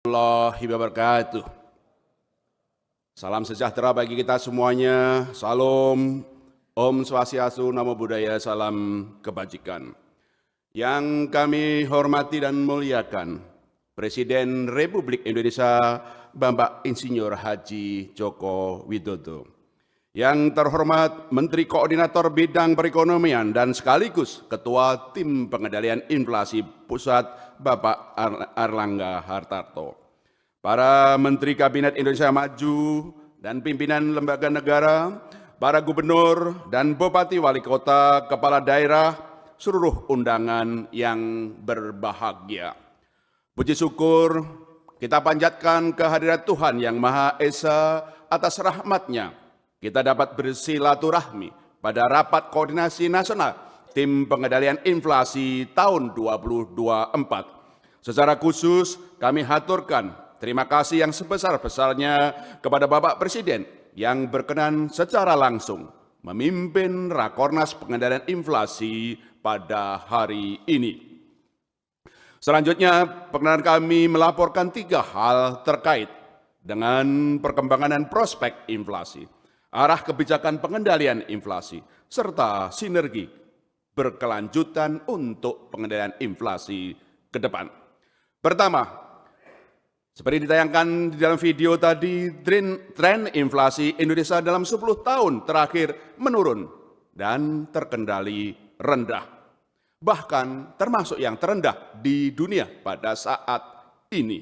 Warahmatullahi wabarakatuh. Salam sejahtera bagi kita semuanya. Salam, Om Swastiastu, Namo Buddhaya, salam kebajikan. Yang kami hormati dan muliakan, Presiden Republik Indonesia Bapak Insinyur Haji Joko Widodo. Yang terhormat Menteri Koordinator Bidang Perekonomian dan sekaligus Ketua Tim Pengendalian Inflasi Pusat Bapak Airlangga Hartarto. Para Menteri Kabinet Indonesia Maju dan pimpinan lembaga negara, para gubernur dan bupati wali kota, kepala daerah, seluruh undangan yang berbahagia. Puji syukur kita panjatkan kehadirat Tuhan Yang Maha Esa atas rahmat-Nya. Kita dapat bersilaturahmi pada rapat koordinasi nasional Tim Pengendalian Inflasi tahun 2024. Secara khusus kami haturkan terima kasih yang sebesar-besarnya kepada Bapak Presiden yang berkenan secara langsung memimpin Rakornas Pengendalian Inflasi pada hari ini. Selanjutnya, perkenan kami melaporkan 3 hal terkait dengan perkembangan dan prospek inflasi, arah kebijakan pengendalian inflasi, serta sinergi berkelanjutan untuk pengendalian inflasi ke depan. Pertama, seperti ditayangkan di dalam video tadi, tren inflasi Indonesia dalam 10 tahun terakhir menurun dan terkendali rendah. Bahkan termasuk yang terendah di dunia pada saat ini.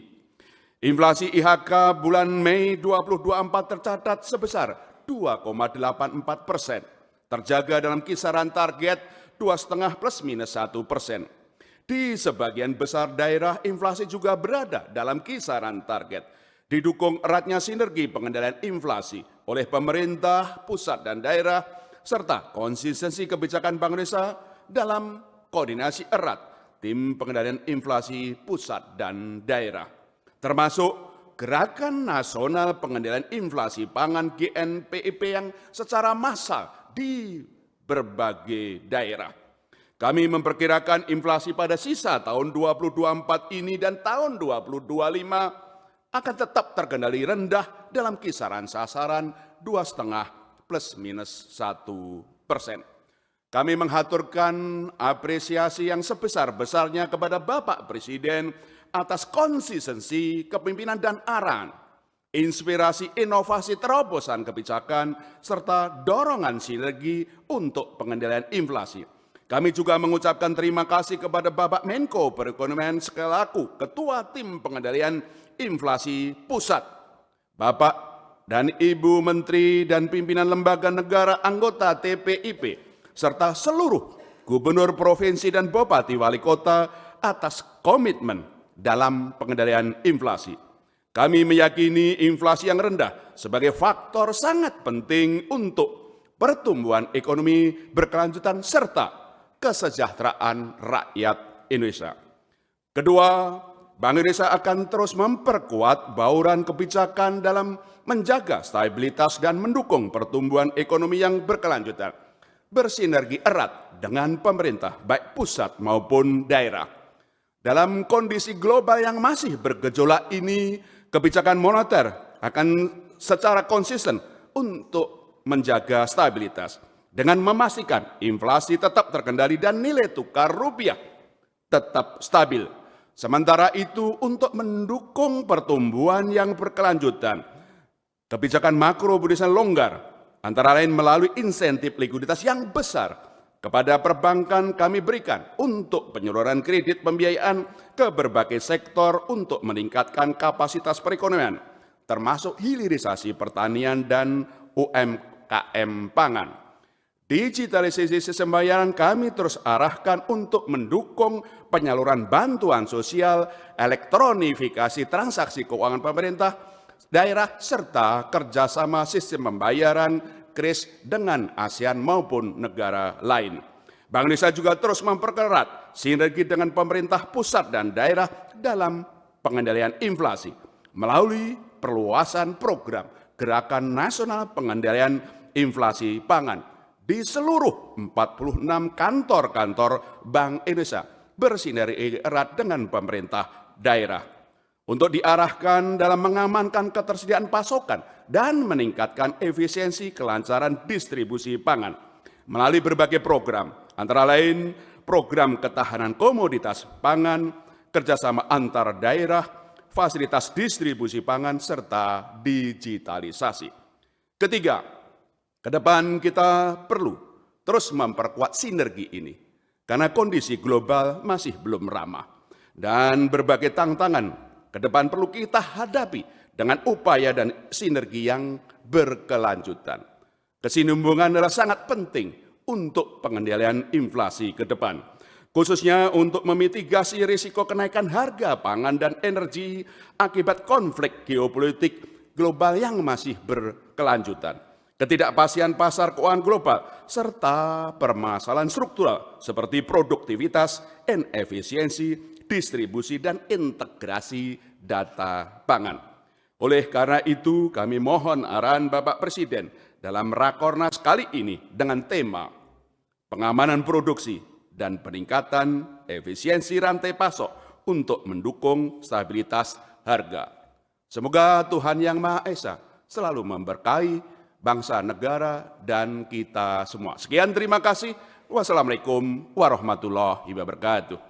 Inflasi IHK bulan Mei 2024 tercatat sebesar 2,84%, terjaga dalam kisaran target 2,5 plus minus 1%. Di sebagian besar daerah, inflasi juga berada dalam kisaran target. Didukung eratnya sinergi pengendalian inflasi oleh pemerintah, pusat, dan daerah, serta konsistensi kebijakan Bank Indonesia dalam koordinasi erat Tim Pengendalian Inflasi Pusat dan Daerah. Termasuk Gerakan Nasional Pengendalian Inflasi Pangan GNPIP yang secara massal di berbagai daerah. Kami memperkirakan inflasi pada sisa tahun 2024 ini dan tahun 2025 akan tetap terkendali rendah dalam kisaran sasaran 2,5 plus minus 1%. Kami menghaturkan apresiasi yang sebesar-besarnya kepada Bapak Presiden atas konsistensi kepemimpinan dan arahan, inspirasi inovasi terobosan kebijakan, serta dorongan sinergi untuk pengendalian inflasi. Kami juga mengucapkan terima kasih kepada Bapak Menko Perekonomian selaku Ketua Tim Pengendalian Inflasi Pusat, Bapak dan Ibu Menteri dan pimpinan lembaga negara anggota TPIP, serta seluruh gubernur provinsi dan bupati wali kota atas komitmen dalam pengendalian inflasi. Kami meyakini inflasi yang rendah sebagai faktor sangat penting untuk pertumbuhan ekonomi berkelanjutan serta kesejahteraan rakyat Indonesia. Kedua, Bank Indonesia akan terus memperkuat bauran kebijakan dalam menjaga stabilitas dan mendukung pertumbuhan ekonomi yang berkelanjutan, bersinergi erat dengan pemerintah, baik pusat maupun daerah. Dalam kondisi global yang masih bergejolak ini, kebijakan moneter akan secara konsisten untuk menjaga stabilitas dengan memastikan inflasi tetap terkendali dan nilai tukar rupiah tetap stabil. Sementara itu, untuk mendukung pertumbuhan yang berkelanjutan, kebijakan makro Indonesia longgar, antara lain melalui insentif likuiditas yang besar kepada perbankan kami berikan untuk penyaluran kredit pembiayaan ke berbagai sektor untuk meningkatkan kapasitas perekonomian, termasuk hilirisasi pertanian dan UMKM pangan. Digitalisasi sistem pembayaran kami terus arahkan untuk mendukung penyaluran bantuan sosial, elektronifikasi transaksi keuangan pemerintah, daerah, serta kerjasama sistem pembayaran KRIS dengan ASEAN maupun negara lain. Bank Indonesia juga terus memperkerat sinergi dengan pemerintah pusat dan daerah dalam pengendalian inflasi melalui perluasan program Gerakan Nasional Pengendalian Inflasi Pangan di seluruh 46 kantor-kantor Bank Indonesia bersinergi erat dengan pemerintah daerah. untuk diarahkan dalam mengamankan ketersediaan pasokan dan meningkatkan efisiensi kelancaran distribusi pangan melalui berbagai program, antara lain program ketahanan komoditas pangan, kerjasama antar daerah, fasilitas distribusi pangan, serta digitalisasi. Ketiga, ke depan kita perlu terus memperkuat sinergi ini, karena kondisi global masih belum ramah, dan berbagai tantangan ke depan perlu kita hadapi dengan upaya dan sinergi yang berkelanjutan. Kesinambungan adalah sangat penting untuk pengendalian inflasi ke depan, khususnya untuk memitigasi risiko kenaikan harga pangan dan energi akibat konflik geopolitik global yang masih berkelanjutan, ketidakpastian pasar keuangan global, serta permasalahan struktural seperti produktivitas, inefisiensi, distribusi, dan integrasi data pangan. Oleh karena itu, kami mohon arahan Bapak Presiden dalam Rakornas kali ini dengan tema pengamanan produksi dan peningkatan efisiensi rantai pasok untuk mendukung stabilitas harga. Semoga Tuhan Yang Maha Esa selalu memberkahi bangsa, negara, dan kita semua. Sekian, terima kasih. Wassalamualaikum warahmatullahi wabarakatuh.